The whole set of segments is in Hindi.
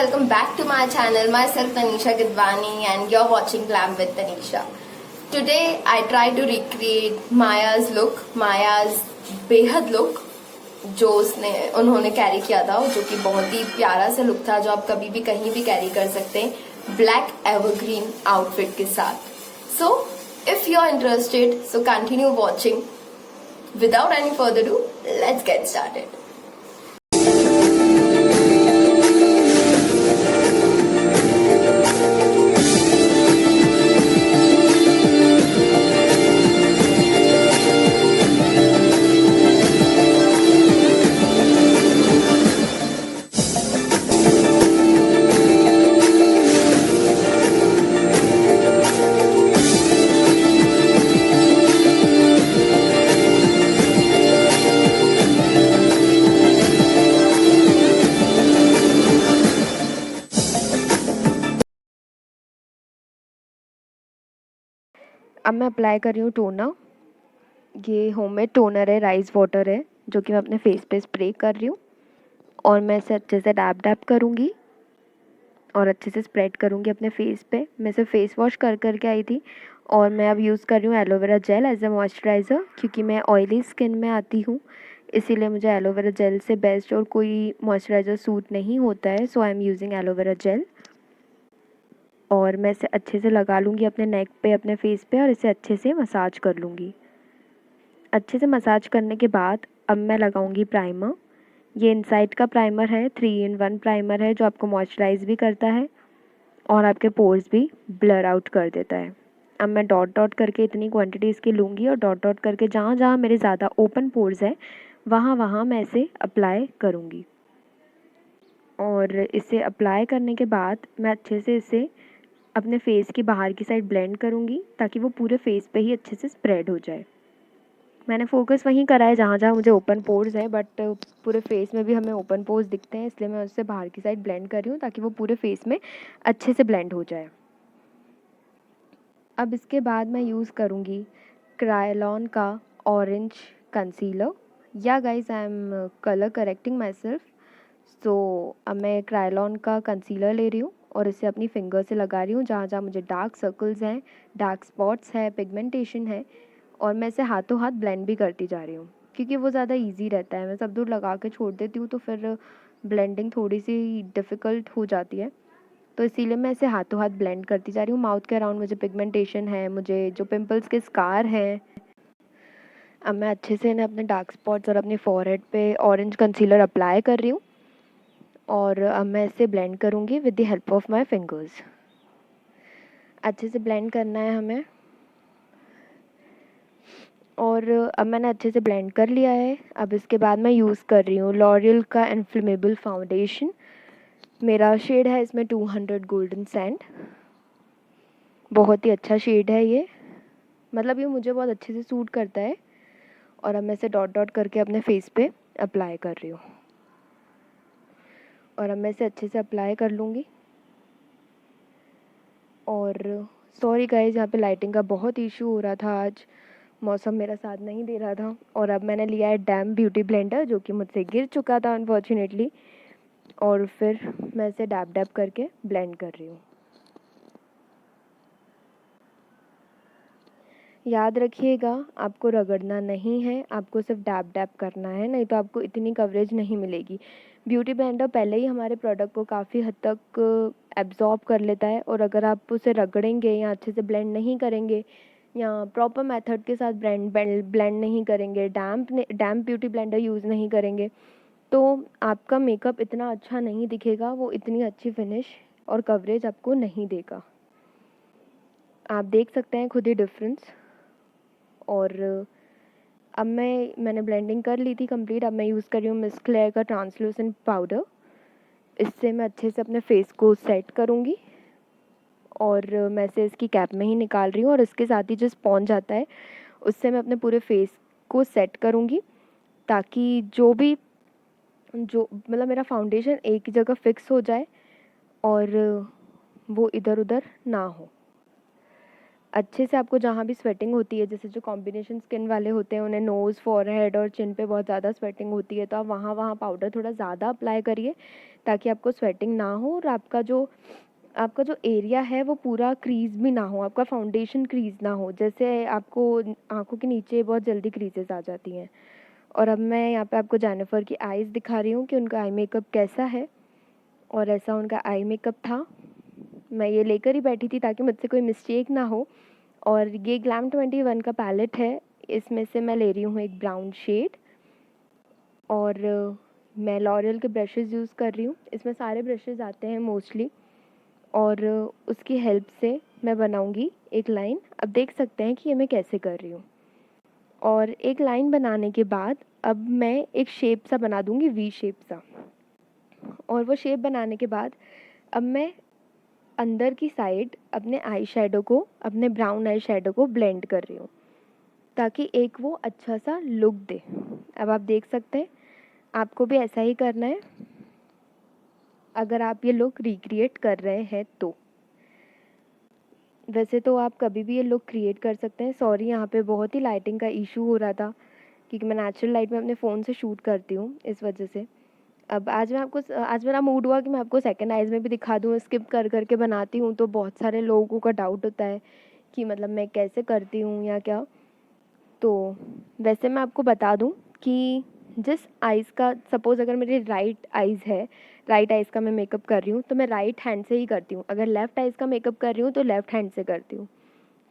welcome back to my channel. Myself Tanisha Gidwani and you're watching Glam with Tanisha. Today I try to recreate Maya's look, Maya's बेहद लुक जो उन्होंने कैरी किया था, जो कि बहुत ही प्यारा सा लुक था, जो आप कभी भी कहीं भी कैरी कर सकते हैं ब्लैक एवरग्रीन आउटफिट के साथ. So if you're interested, so continue watching. Without any further ado, let's get started. अब मैं अप्लाई कर रही हूँ टोनर. ये होममेड टोनर है, राइस वाटर है, जो कि मैं अपने फेस पे स्प्रे कर रही हूँ. और मैं इसे अच्छे से डैप डैप करूँगी और अच्छे से स्प्रेड करूँगी अपने फेस पे. मैं इसे फेस वॉश करके आई थी और मैं अब यूज़ कर रही हूँ aloe vera gel as a moisturiser, क्योंकि मैं ऑयली स्किन में आती हूँ, इसीलिए मुझे एलोवेरा जेल से बेस्ट और कोई मॉइस्चराइज़र सूट नहीं होता है. So I am using aloe vera gel और मैं इसे अच्छे से लगा लूँगी अपने नेक पे, अपने फेस पे, और इसे अच्छे से मसाज कर लूँगी. अच्छे से मसाज करने के बाद अब मैं लगाऊँगी प्राइमर. ये इनसाइड का प्राइमर है, 3-in-1 प्राइमर है, जो आपको मॉइस्चराइज़ भी करता है और आपके पोर्स भी ब्लर आउट कर देता है. अब मैं डॉट डॉट करके इतनी क्वांटिटी इसकी लूँगी और डॉट डॉट करके जहाँ जहाँ मेरे ज़्यादा ओपन पोर्स हैं वहाँ मैं इसे अप्लाई करूँगी. और इसे अप्लाई करने के बाद मैं अच्छे से इसे अपने फेस की बाहर की साइड ब्लेंड करूँगी, ताकि वो पूरे फेस पे ही अच्छे से स्प्रेड हो जाए. मैंने फोकस वहीं करा है जहाँ जहाँ मुझे ओपन पोर्स है, बट पूरे फेस में भी हमें ओपन पोर्स दिखते हैं, इसलिए मैं उससे बाहर की साइड ब्लेंड कर रही हूँ ताकि वो पूरे फेस में अच्छे से ब्लेंड हो जाए. अब इसके बाद मैं यूज़ करूँगी क्रायोलॉन का orange concealer. Yeah guys I am colour correcting my self. So अब मैं क्रायोलॉन का कंसीलर ले रही हूँ और इसे अपनी फिंगर से लगा रही हूँ जहाँ जहाँ मुझे डार्क सर्कल्स हैं, डार्क स्पॉट्स है, पिगमेंटेशन है, और मैं इसे हाथों हाथ ब्लेंड भी करती जा रही हूँ, क्योंकि वो ज़्यादा इजी रहता है. मैं सब दूर लगा के छोड़ देती हूँ तो फिर ब्लेंडिंग थोड़ी सी डिफ़िकल्ट हो जाती है, तो इसीलिए मैं इसे हाथों हाथ ब्लेंड करती जा रही हूँ. माउथ के अराउंड मुझे पिगमेंटेशन है, मुझे जो पिंपल्स के स्कार हैं, अब मैं अच्छे से इन्हें अपने डार्क स्पॉट्स और अपनी फॉरहेड पे ऑरेंज कंसीलर अप्लाई कर रही हूँ और अब मैं इसे ब्लेंड करूँगी with the help of my fingers. अच्छे से ब्लेंड करना है हमें. और अब मैंने अच्छे से ब्लेंड कर लिया है. अब इसके बाद मैं यूज़ कर रही हूँ लॉरियल का इन्फ्लेमेबल फाउंडेशन. मेरा शेड है इसमें 200 गोल्डन सैंड. बहुत ही अच्छा शेड है ये, मतलब ये मुझे बहुत अच्छे से सूट करता है. और अब मैं इसे डॉट डॉट करके अपने फेस पे अप्लाई कर रही हूँ और अब मैं इसे अच्छे से अप्लाई कर लूँगी. और सॉरी गाइज, यहाँ पे लाइटिंग का बहुत इशू हो रहा था आज, मौसम मेरा साथ नहीं दे रहा था. और अब मैंने लिया है डैम ब्यूटी ब्लेंडर, जो कि मुझसे गिर चुका था अनफॉर्चुनेटली, और फिर मैं इसे डैब डैब करके ब्लेंड कर रही हूँ. याद रखिएगा, आपको रगड़ना नहीं है, आपको सिर्फ डैब डैब करना है, नहीं तो आपको इतनी कवरेज नहीं मिलेगी. ब्यूटी ब्लेंडर पहले ही हमारे प्रोडक्ट को काफ़ी हद तक एब्जॉर्ब कर लेता है, और अगर आप उसे रगड़ेंगे या अच्छे से ब्लेंड नहीं करेंगे या प्रॉपर मेथड के साथ ब्लेंड नहीं करेंगे, डैम्प ब्यूटी ब्लेंडर यूज़ नहीं करेंगे, तो आपका मेकअप इतना अच्छा नहीं दिखेगा, वो इतनी अच्छी फिनिश और कवरेज आपको नहीं देगा. आप देख सकते हैं खुद ही डिफरेंस. और अब मैंने ब्लेंडिंग कर ली थी कंप्लीट. अब मैं यूज़ कर रही हूँ मिस क्लेयर का ट्रांसलूसेंट पाउडर. इससे मैं अच्छे से अपने फेस को सेट करूँगी और मैं इसे इसकी कैप में ही निकाल रही हूँ, और इसके साथ ही जो स्पॉन्ज आता है उससे मैं अपने पूरे फेस को सेट करूँगी, ताकि जो मतलब मेरा फाउंडेशन एक ही जगह फिक्स हो जाए और वो इधर उधर ना हो. अच्छे से आपको जहाँ भी स्वेटिंग होती है, जैसे जो कॉम्बिनेशन स्किन वाले होते हैं उन्हें नोज़, फॉरहेड और चिन पे बहुत ज़्यादा स्वेटिंग होती है, तो आप वहाँ वहाँ पाउडर थोड़ा ज़्यादा अप्लाई करिए ताकि आपको स्वेटिंग ना हो और आपका जो एरिया है वो पूरा क्रीज भी ना हो, आपका फाउंडेशन क्रीज ना हो। जैसे आपको आँखों के नीचे बहुत जल्दी क्रीजेस आ जाती हैं। और अब मैं यहाँ पे आपको जेनिफर की आईज़ दिखा रही हूँ कि उनका आई मेकअप कैसा है। और ऐसा उनका आई मेकअप था। मैं ये लेकर ही बैठी थी ताकि मुझसे कोई मिस्टेक ना हो। और ये Glam21 का पैलेट है, इसमें से मैं ले रही हूँ एक ब्राउन शेड। और मैं लॉरियल के ब्रशेज़ यूज़ कर रही हूँ, इसमें सारे ब्रशेज़ आते हैं मोस्टली। और उसकी हेल्प से मैं बनाऊँगी एक लाइन। अब देख सकते हैं कि ये मैं कैसे कर रही हूँ। और एक लाइन बनाने के बाद अब मैं एक शेप सा बना दूँगी, वी शेप सा। और वो शेप बनाने के बाद अब मैं अंदर की साइड अपने आई शेडो को, अपने ब्राउन आई शेडो को ब्लेंड कर रही हूँ ताकि एक वो अच्छा सा लुक दे। अब आप देख सकते हैं, आपको भी ऐसा ही करना है अगर आप ये लुक रिक्रिएट कर रहे हैं तो। वैसे तो आप कभी भी ये लुक क्रिएट कर सकते हैं। सॉरी, यहाँ पे बहुत ही लाइटिंग का इशू हो रहा था क्योंकि मैं नेचुरल लाइट में अपने फ़ोन से शूट करती हूँ, इस वजह से। अब आज मेरा मूड हुआ कि मैं आपको सेकंड आइज़ में भी दिखा दूँ। स्किप कर कर के बनाती हूँ तो बहुत सारे लोगों का डाउट होता है कि मतलब मैं कैसे करती हूँ या क्या। तो वैसे मैं आपको बता दूँ कि जिस आइज़ का, सपोज़ अगर मेरी राइट आइज़ है, राइट आइज़ का मैं मेकअप कर रही हूँ तो मैं राइट हैंड से ही करती हूँ। अगर लेफ़्ट आइज़ का मेकअप कर रही हूँ तो लेफ़्ट हैंड से करती हूँ,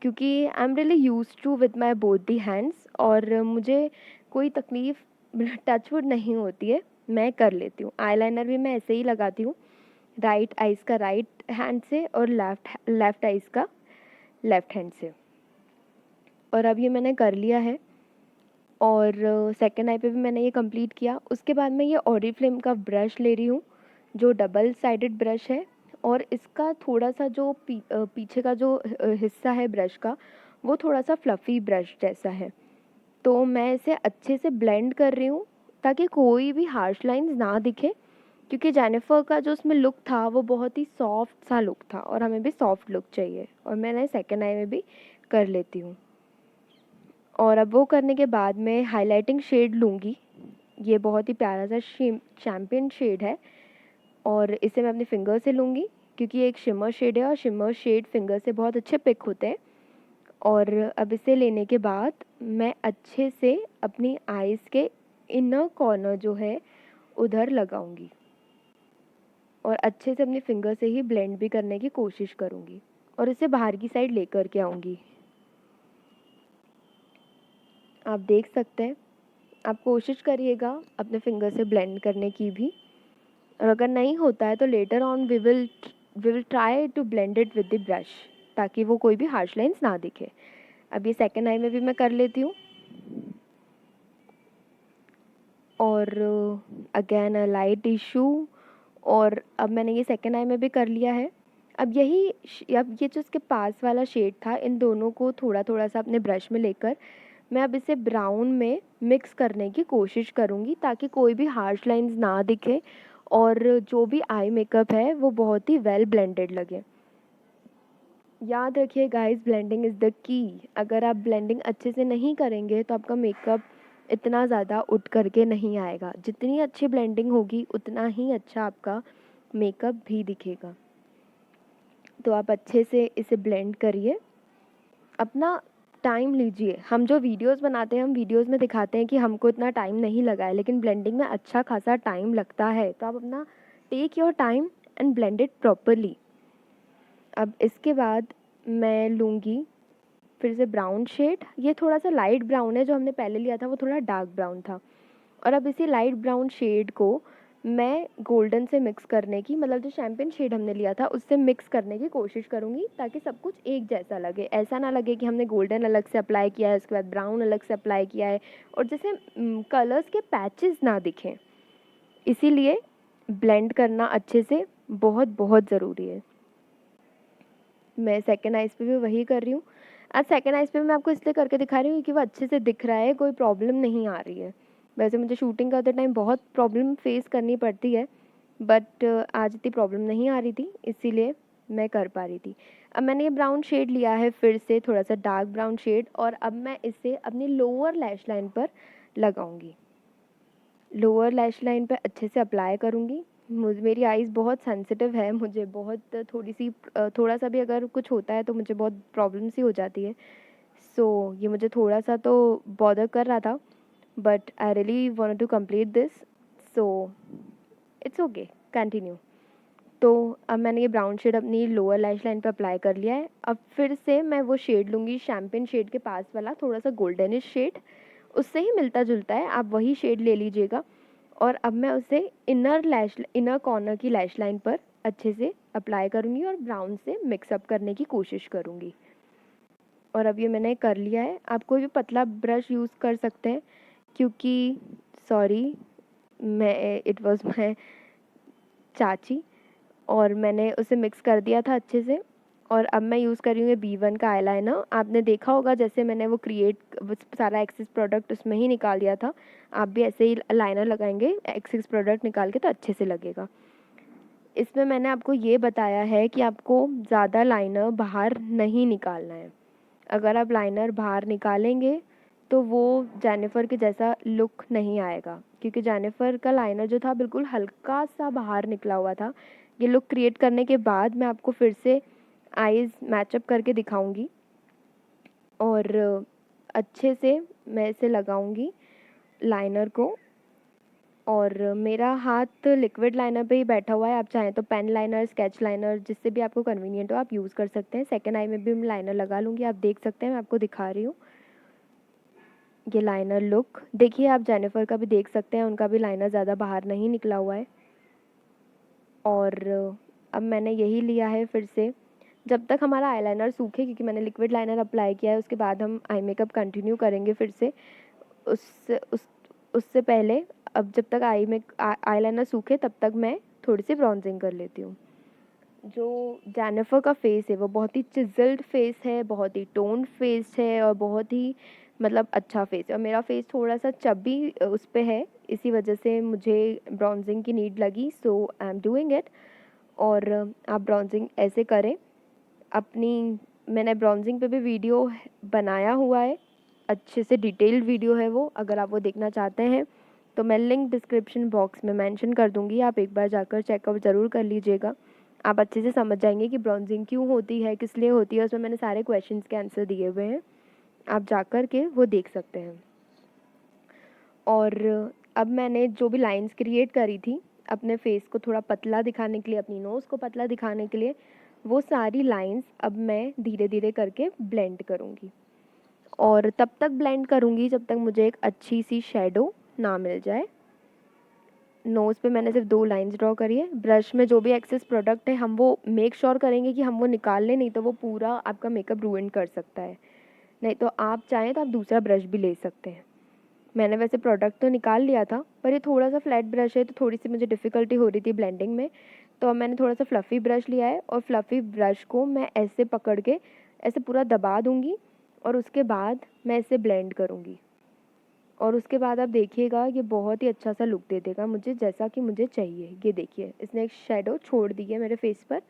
क्योंकि I am really used to with my both the hands. और मुझे कोई तकलीफ़ टच वुड नहीं होती है, मैं कर लेती हूँ। आईलाइनर भी मैं ऐसे ही लगाती हूँ, राइट आइज़ का राइट हैंड से और लेफ़्ट आइज़ का लेफ़्ट हैंड से। और अब ये मैंने कर लिया है और सेकंड आई पे भी मैंने ये कंप्लीट किया। उसके बाद मैं ये ऑरिफ्लेम का ब्रश ले रही हूँ जो डबल साइडेड ब्रश है। और इसका थोड़ा सा जो पीछे का जो हिस्सा है ब्रश का, वो थोड़ा सा फ्लफ़ी ब्रश जैसा है। तो मैं इसे अच्छे से ब्लेंड कर रही हूँ ताकि कोई भी हार्श लाइंस ना दिखे, क्योंकि जेनिफर का जो उसमें लुक था वो बहुत ही सॉफ्ट सा लुक था और हमें भी सॉफ्ट लुक चाहिए। और मैंने सेकंड आई में भी कर लेती हूँ। और अब वो करने के बाद मैं हाइलाइटिंग शेड लूँगी। ये बहुत ही प्यारा सा चैम्पियन शेड है और इसे मैं अपने फिंगर से लूँगी क्योंकि ये एक शिमर शेड है और शिमर शेड फिंगर से बहुत अच्छे पिक होते हैं। और अब इसे लेने के बाद मैं अच्छे से अपनी आईज़ के इनर कॉर्नर जो है उधर लगाऊंगी और अच्छे से अपने फिंगर से ही ब्लेंड भी करने की कोशिश करूँगी और इसे बाहर की साइड लेकर के आऊँगी। आप देख सकते हैं, आप कोशिश करिएगा अपने फिंगर से ब्लेंड करने की भी। और अगर नहीं होता है तो later on we will try to blend it with the brush ताकि वो कोई भी हार्श लाइंस ना दिखे। अब ये सेकंड आई में भी मैं कर लेती हूँ। और अगेन अ लाइट इशू। और अब मैंने ये सेकंड आई में भी कर लिया है। अब अब ये जो इसके पास वाला शेड था, इन दोनों को थोड़ा थोड़ा सा अपने ब्रश में लेकर मैं अब इसे ब्राउन में मिक्स करने की कोशिश करूँगी ताकि कोई भी हार्श लाइंस ना दिखे और जो भी आई मेकअप है वो बहुत ही वेल ब्लेंडेड लगे। याद रखिए guys, blending is the key. अगर आप ब्लेंडिंग अच्छे से नहीं करेंगे तो आपका मेकअप इतना ज़्यादा उठ करके नहीं आएगा। जितनी अच्छी ब्लेंडिंग होगी उतना ही अच्छा आपका मेकअप भी दिखेगा। तो आप अच्छे से इसे ब्लेंड करिए, अपना टाइम लीजिए। हम जो वीडियोस बनाते हैं, हम वीडियोस में दिखाते हैं कि हमको इतना टाइम नहीं लगा है, लेकिन ब्लेंडिंग में अच्छा खासा टाइम लगता है। तो आप अपना take your time and blend it properly. अब इसके बाद मैं लूँगी फिर से ब्राउन शेड। ये थोड़ा सा लाइट ब्राउन है, जो हमने पहले लिया था वो थोड़ा डार्क ब्राउन था। और अब इसी लाइट ब्राउन शेड को मैं गोल्डन से मिक्स करने की, मतलब जो शैम्पेन शेड हमने लिया था उससे मिक्स करने की कोशिश करूँगी ताकि सब कुछ एक जैसा लगे। ऐसा ना लगे कि हमने गोल्डन अलग से अप्लाई किया है, उसके बाद ब्राउन अलग से अप्लाई किया है और जैसे कलर्स के पैचेस ना दिखें। इसीलिए ब्लेंड करना अच्छे से बहुत बहुत ज़रूरी है। मैं सेकंड आइज़ पे भी वही कर रही हूँ। आज सेकंड आइज़ पे मैं आपको इसलिए करके दिखा रही हूँ क्योंकि वो अच्छे से दिख रहा है, कोई प्रॉब्लम नहीं आ रही है। वैसे मुझे शूटिंग करते टाइम बहुत प्रॉब्लम फेस करनी पड़ती है, बट आज इतनी प्रॉब्लम नहीं आ रही थी, इसीलिए मैं कर पा रही थी। अब मैंने ये ब्राउन शेड लिया है, फिर से थोड़ा सा डार्क ब्राउन शेड, और अब मैं इसे अपनी लोअर लैश लाइन पर लगाऊंगी। लोअर लैश लाइन पे अच्छे से अप्लाई करूँगी। मेरी आइज़ बहुत सेंसिटिव है, मुझे बहुत थोड़ा सा भी अगर कुछ होता है तो मुझे बहुत प्रॉब्लम सी हो जाती है। सो ये मुझे थोड़ा सा तो बॉदर कर रहा था, but I really want to complete this, so it's okay, continue. तो अब मैंने ये ब्राउन शेड अपनी लोअर लैश लाइन पे अप्लाई कर लिया है। अब फिर से मैं वो शेड लूँगी, शैम्पेन शेड के पास वाला थोड़ा सा गोल्डनिश शेड, उससे ही मिलता जुलता है, आप वही शेड ले लीजिएगा। और अब मैं उसे इनर कॉर्नर की लैश लाइन पर अच्छे से अप्लाई करूँगी और ब्राउन से मिक्सअप करने की कोशिश करूँगी। और अब ये मैंने कर लिया है। आप कोई भी पतला ब्रश यूज़ कर सकते हैं, क्योंकि सॉरी, मैं इट वाज माय चाची, और मैंने उसे मिक्स कर दिया था अच्छे से। और अब मैं यूज़ कर रही हूँ ये B1 का आईलाइनर। आपने देखा होगा जैसे मैंने वो सारा एक्सेस प्रोडक्ट उसमें ही निकाल दिया था, आप भी ऐसे ही लाइनर लगाएंगे एक्सेस प्रोडक्ट निकाल के तो अच्छे से लगेगा। इसमें मैंने आपको ये बताया है कि आपको ज़्यादा लाइनर बाहर नहीं निकालना है। अगर आप लाइनर बाहर निकालेंगे तो वो जेनिफर के जैसा लुक नहीं आएगा, क्योंकि जेनिफर का लाइनर जो था बिल्कुल हल्का सा बाहर निकला हुआ था। ये लुक क्रिएट करने के बाद मैं आपको फिर से आईज़ मैचअप करके दिखाऊंगी और अच्छे से मैं इसे लगाऊंगी लाइनर को। और मेरा हाथ लिक्विड लाइनर पे ही बैठा हुआ है, आप चाहें तो पेन लाइनर, स्केच लाइनर, जिससे भी आपको कन्वीनियंट हो आप यूज़ कर सकते हैं। सेकेंड आई में भी मैं लाइनर लगा लूँगी, आप देख सकते हैं, मैं आपको दिखा रही हूँ ये लाइनर लुक। देखिए आप जेनिफर का भी देख सकते हैं, उनका भी लाइनर ज़्यादा बाहर नहीं निकला हुआ है। और अब मैंने यही लिया है फिर से, जब तक हमारा आईलाइनर सूखे, क्योंकि मैंने लिक्विड लाइनर अप्लाई किया है, उसके बाद हम आई मेकअप कंटिन्यू करेंगे फिर से। उससे पहले अब जब तक आईलाइनर सूखे तब तक मैं थोड़ी सी ब्रॉन्जिंग कर लेती हूँ। जो जेनिफर का फेस है वो बहुत ही चिजल्ड फेस है, बहुत ही टोन्ड फेस है, और बहुत ही मतलब अच्छा फेस है। और मेरा फेस थोड़ा सा चब्बी उस पे है, इसी वजह से मुझे ब्रॉन्जिंग की नीड लगी, सो आई एम डूइंग इट। और आप ब्रॉन्जिंग ऐसे करें अपनी, मैंने ब्रॉन्जिंग पे भी वीडियो बनाया हुआ है, अच्छे से डिटेल्ड वीडियो है वो, अगर आप वो देखना चाहते हैं तो मैं लिंक डिस्क्रिप्शन बॉक्स में मेंशन कर दूंगी, आप एक बार जाकर चेकआउट ज़रूर कर लीजिएगा। आप अच्छे से समझ जाएंगे कि ब्रॉन्जिंग क्यों होती है, किस लिए होती है, उसमें मैंने सारे क्वेश्चंस के आंसर दिए हुए हैं, आप जाकर के वो देख सकते हैं। और अब मैंने जो भी लाइंस क्रिएट करी थी अपने फेस को थोड़ा पतला दिखाने के लिए, अपनी नोज़ को पतला दिखाने के लिए, वो सारी लाइंस अब मैं धीरे धीरे करके ब्लेंड करूँगी। और तब तक ब्लेंड करूँगी जब तक मुझे एक अच्छी सी शेडो ना मिल जाए। नोज़ पे मैंने सिर्फ 2 लाइंस ड्रॉ करी है। ब्रश में जो भी एक्सेस प्रोडक्ट है हम वो मेक श्योर करेंगे कि हम वो निकाल लें, नहीं तो वो पूरा आपका मेकअप रूइन कर सकता है। नहीं तो आप चाहें तो आप दूसरा ब्रश भी ले सकते हैं। मैंने वैसे प्रोडक्ट तो निकाल लिया था, पर ये थोड़ा सा फ्लैट ब्रश है तो थोड़ी सी मुझे डिफ़िकल्टी हो रही थी ब्लेंडिंग में, तो अब मैंने थोड़ा सा फ्लफ़ी ब्रश लिया है, और फ्लफ़ी ब्रश को मैं ऐसे पकड़ के ऐसे पूरा दबा दूँगी, और उसके बाद मैं इसे ब्लेंड करूँगी। और उसके बाद आप देखिएगा ये बहुत ही अच्छा सा लुक दे देगा मुझे, जैसा कि मुझे चाहिए। ये देखिए इसने एक शेडो छोड़ दी है मेरे फेस पर,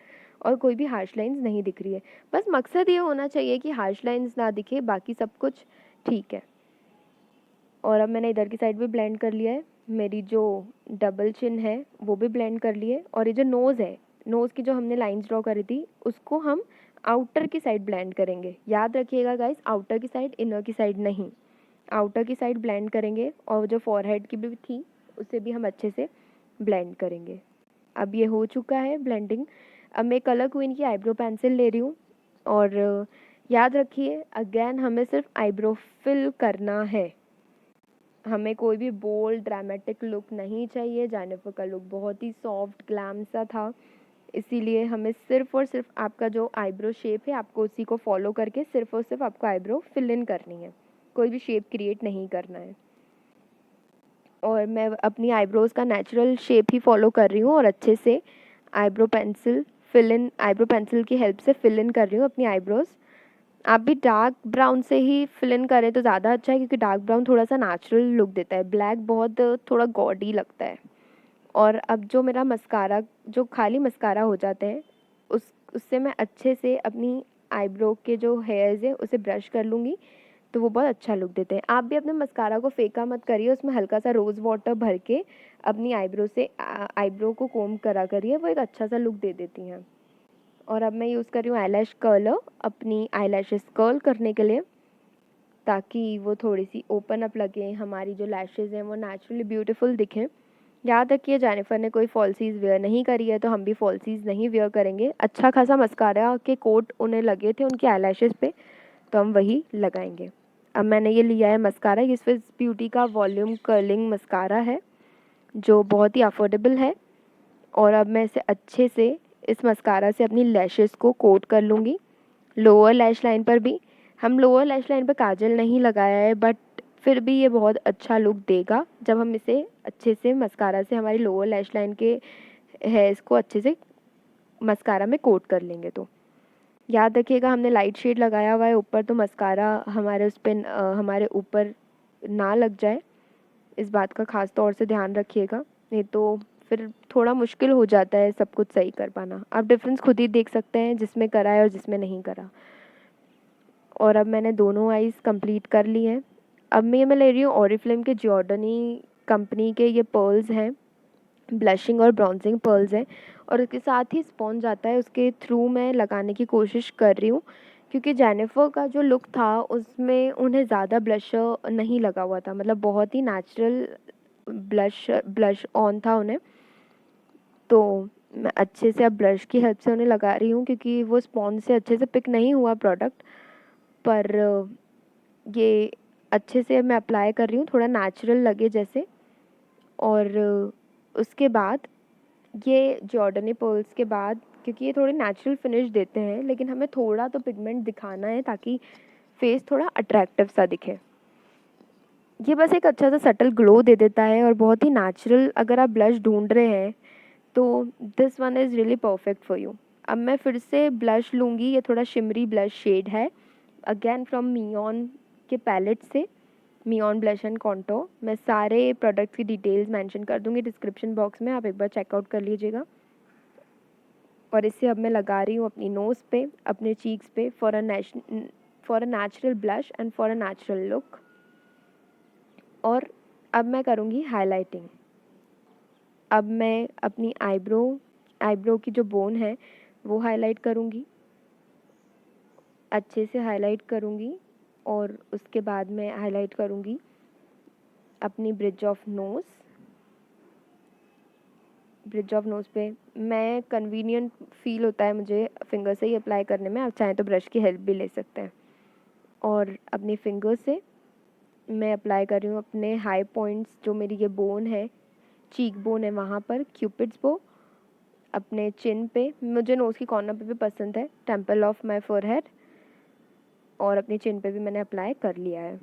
और कोई भी हार्श लाइंस नहीं दिख रही है। बस मकसद ये होना चाहिए कि हार्श लाइंस ना दिखे, बाकी सब कुछ ठीक है। और अब मैंने इधर की साइड भी ब्लेंड कर लिया है, मेरी जो डबल चिन है वो भी ब्लेंड कर लिए। और ये जो नोज़ है, नोज़ की जो हमने लाइंस ड्रॉ करी थी उसको हम आउटर की साइड ब्लेंड करेंगे। याद रखिएगा गाइस, आउटर की साइड, इनर की साइड नहीं, आउटर की साइड ब्लेंड करेंगे। और जो फॉरहेड की भी थी उसे भी हम अच्छे से ब्लेंड करेंगे। अब ये हो चुका है ब्लेंडिंग। अब मैं कलर क्वीन की आईब्रो पेंसिल ले रही हूँ, और याद रखिए अगेन हमें सिर्फ आईब्रो फिल करना है, हमें कोई भी बोल्ड ड्रामेटिक लुक नहीं चाहिए। जेनिफर का लुक बहुत ही सॉफ्ट ग्लैम सा था, इसीलिए हमें सिर्फ और सिर्फ आपका जो आईब्रो शेप है आपको उसी को फॉलो करके सिर्फ और सिर्फ आपको आईब्रो फिल इन करनी है, कोई भी शेप क्रिएट नहीं करना है। और मैं अपनी आईब्रोज़ का नेचुरल शेप ही फॉलो कर रही हूँ, और अच्छे से आईब्रो पेंसिल की हेल्प से फिल इन कर रही हूँ अपनी आईब्रोज़। आप भी डार्क ब्राउन से ही फिल इन करें तो ज़्यादा अच्छा है, क्योंकि डार्क ब्राउन थोड़ा सा नेचुरल लुक देता है, ब्लैक बहुत थोड़ा गॉडी लगता है। और अब जो मेरा मस्कारा, जो खाली मस्कारा हो जाते हैं, उससे मैं अच्छे से अपनी आईब्रो के जो हेयर्स है उसे ब्रश कर लूँगी, तो वो बहुत अच्छा लुक देते हैं। आप भी अपने मस्कारा को फेंका मत करिए, उसमें हल्का सा रोज़ वाटर भर के अपनी आईब्रो से आईब्रो को कोम करा करिए, वो एक अच्छा सा लुक दे देती हैं। और अब मैं यूज़ कर रही हूँ आईलैश कर्लर अपनी आईलैशेस कर्ल करने के लिए, ताकि वो थोड़ी सी ओपन अप लगे, हमारी जो लैशेज़ हैं वो नेचुरली ब्यूटीफुल दिखें। याद रखिए जेनिफर ने कोई फॉल्सीज़ वेयर नहीं करी है, तो हम भी फॉल्सीज़ नहीं वेयर करेंगे। अच्छा खासा मस्कारा के कोट उन्हें लगे थे उनके आईलैशेस पे, तो हम वही लगाएंगे। अब मैंने ये लिया है मस्कारा, ये स्विस ब्यूटी का वॉल्यूम कर्लिंग मस्कारा है जो बहुत ही अफोर्डेबल है। और अब मैं इसे अच्छे से इस मस्कारा से अपनी लैशेस को कोट कर लूँगी। लोअर लैश लाइन पर भी, हम लोअर लैश लाइन पर काजल नहीं लगाया है, बट फिर भी ये बहुत अच्छा लुक देगा जब हम इसे अच्छे से मस्कारा से हमारी लोअर लैश लाइन के हेयर्स को अच्छे से मस्कारा में कोट कर लेंगे। तो याद रखिएगा हमने लाइट शेड लगाया हुआ है ऊपर, तो मस्कारा हमारे उस पर हमारे ऊपर ना लग जाए, इस बात का ख़ास तौर से ध्यान रखिएगा, नहीं तो फिर थोड़ा मुश्किल हो जाता है सब कुछ सही कर पाना। आप डिफरेंस खुद ही देख सकते हैं जिसमें करा है और जिसमें नहीं करा। और अब मैंने दोनों आईज़ कंप्लीट कर ली हैं। अब मैं ले रही हूँ ओरिफ्लेम के जॉर्डनी कंपनी के ये पर्ल्स हैं, ब्लशिंग और ब्राउजिंग पर्ल्स हैं, और उसके साथ ही स्पॉन्ज आता है, उसके थ्रू मैं लगाने की कोशिश कर रही हूँ, क्योंकि जेनिफर का जो लुक था उसमें उन्हें ज़्यादा ब्लशर नहीं लगा हुआ था, मतलब बहुत ही नेचुरल ब्लश ऑन था उन्हें। तो मैं अच्छे से अब ब्रश की हेल्प से उन्हें लगा रही हूँ, क्योंकि वो स्पॉन्ज से अच्छे से पिक नहीं हुआ प्रोडक्ट, पर ये अच्छे से मैं अप्लाई कर रही हूँ, थोड़ा नेचुरल लगे जैसे। और उसके बाद ये जॉर्डनी पर्ल्स के बाद, क्योंकि ये थोड़े नेचुरल फिनिश देते हैं, लेकिन हमें थोड़ा तो पिगमेंट दिखाना है ताकि फेस थोड़ा अट्रैक्टिव सा दिखे। ये बस एक अच्छा सा सटल ग्लो दे देता है और बहुत ही नेचुरल, अगर आप ब्लश ढूंढ रहे हैं तो this one is really perfect for you. अब मैं फिर से ब्लश लूँगी, ये थोड़ा शिमरी ब्लश शेड है, अगेन फ्रॉम मियोन के पैलेट से, मियोन ब्लश एंड कॉन्टोर। मैं सारे प्रोडक्ट्स की डिटेल्स मेंशन कर दूँगी डिस्क्रिप्शन बॉक्स में, आप एक बार चेकआउट कर लीजिएगा। और इसे अब मैं लगा रही हूँ अपनी नोज़ पे, अपने चीक्स पे, for a natural blush and for a natural look. और अब मैं करूँगी हाइलाइटिंग। अब मैं अपनी आईब्रो की जो बोन है वो हाईलाइट करूँगी, अच्छे से हाईलाइट करूँगी। और उसके बाद मैं हाईलाइट करूँगी अपनी ब्रिज ऑफ नोज़ पे। मैं कन्वीनियंट फील होता है मुझे फिंगर से ही अप्लाई करने में, आप चाहें तो ब्रश की हेल्प भी ले सकते हैं। और अपनी फिंगर से मैं अप्लाई कर रही हूँ अपने हाई पॉइंट्स, जो मेरी ये बोन है, चीक बोन है वहाँ पर, क्यूपिड्स बो, अपने चिन पे, मुझे नोज़ की कॉर्नर पे भी पसंद है, टेम्पल ऑफ माई फोरहेड, और अपनी चिन पे भी मैंने अप्लाई कर लिया है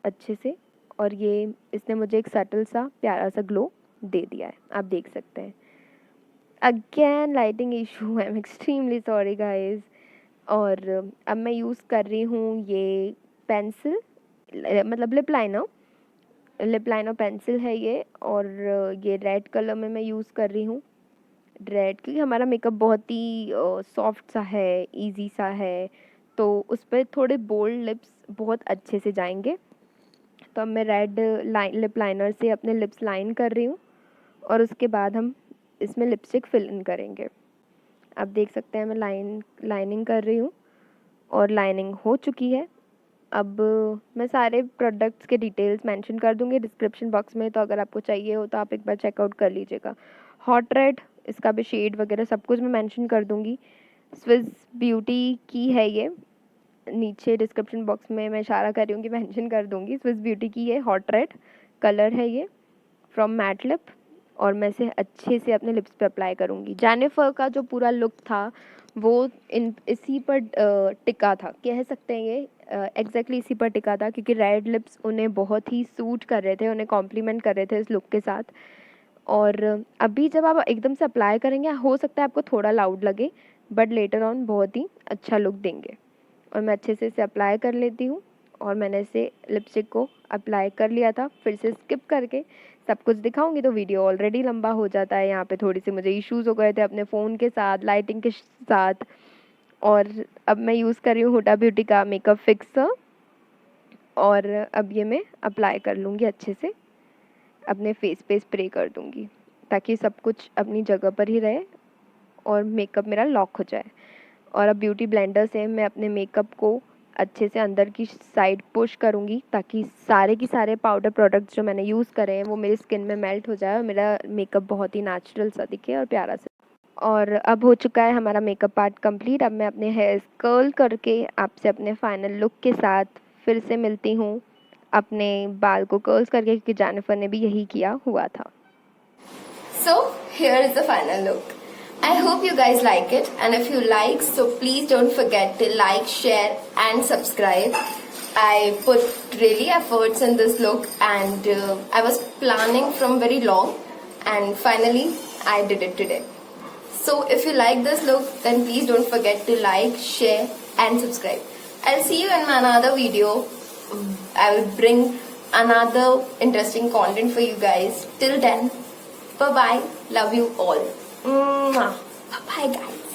अच्छे से। और ये इसने मुझे एक सटल सा प्यारा सा ग्लो दे दिया है, आप देख सकते हैं। Again lighting issue, I am extremely sorry guys. और अब मैं यूज़ कर रही हूँ ये पेंसिल, मतलब लिप लाइनर पेंसिल है ये, और ये रेड कलर में मैं यूज़ कर रही हूँ। रेड, क्योंकि हमारा मेकअप बहुत ही सॉफ्ट सा है, इजी सा है, तो उस पर थोड़े बोल्ड लिप्स बहुत अच्छे से जाएंगे। तो अब मैं रेड लिप लाइनर से अपने लिप्स लाइन कर रही हूँ, और उसके बाद हम इसमें लिपस्टिक फिल इन करेंगे। आप देख सकते हैं मैं लाइनिंग कर रही हूँ, और लाइनिंग हो चुकी है। अब मैं सारे प्रोडक्ट्स के डिटेल्स मेंशन कर दूँगी डिस्क्रिप्शन बॉक्स में, तो अगर आपको चाहिए हो तो आप एक बार चेकआउट कर लीजिएगा। हॉट रेड, इसका भी शेड वगैरह सब कुछ मैं मेंशन कर दूँगी। स्विस ब्यूटी की है ये, नीचे डिस्क्रिप्शन बॉक्स में मैं इशारा कर रही हूँ कि मेंशन कर दूँगी। स्विस ब्यूटी की है, हॉट रेड कलर है ये, फ्रॉम मैट लिप। और मैं इसे अच्छे से अपने लिप्स पे अप्लाई करूँगी। जेनिफर का जो पूरा लुक था वो इसी पर टिका था, कह सकते हैं ये एग्जैक्टली इसी पर टिका था, क्योंकि रेड लिप्स उन्हें बहुत ही सूट कर रहे थे, उन्हें कॉम्प्लीमेंट कर रहे थे इस लुक के साथ। और अभी जब आप एकदम से अप्लाई करेंगे, हो सकता है आपको थोड़ा लाउड लगे, बट लेटर ऑन बहुत ही अच्छा लुक देंगे। और मैं अच्छे से इसे अप्लाई कर लेती हूँ, और मैंने इसे लिपस्टिक को अप्लाई कर लिया था। फिर से स्किप करके सब कुछ दिखाऊंगी तो वीडियो ऑलरेडी लंबा हो जाता है। यहाँ पे थोड़ी सी मुझे इश्यूज़ हो गए थे अपने फ़ोन के साथ, लाइटिंग के साथ। और अब मैं यूज़ कर रही हूँ हुडा ब्यूटी का मेकअप फिक्सर, और अब ये मैं अप्लाई कर लूँगी अच्छे से, अपने फेस पे स्प्रे कर दूँगी ताकि सब कुछ अपनी जगह पर ही रहे और मेकअप मेरा लॉक हो जाए। और अब ब्यूटी ब्लेंडर से मैं अपने मेकअप को अच्छे से अंदर की साइड पुश करूँगी ताकि सारे के सारे पाउडर प्रोडक्ट्स जो मैंने यूज़ करे हैं वो मेरी स्किन में मेल्ट हो जाए और मेरा मेकअप बहुत ही नेचुरल सा दिखे और प्यारा सा। और अब हो चुका है हमारा मेकअप पार्ट कंप्लीट। अब मैं अपने हेयर्स कर्ल करके आपसे अपने फाइनल लुक के साथ फिर से मिलती हूँ, अपने बाल को कर्ल्स करके, क्योंकि जेनिफर ने भी यही किया हुआ था। So here is the final look. I hope you guys like it, and if you like, so please don't forget to like, share and subscribe. I put really efforts in this look, and I was planning from very long, and finally I did it today. So if you like this look, then please don't forget to like, share and subscribe. I'll see you in my another video. I will bring another interesting content for you guys. Till then, bye bye. Love you all. Bye bye, guys.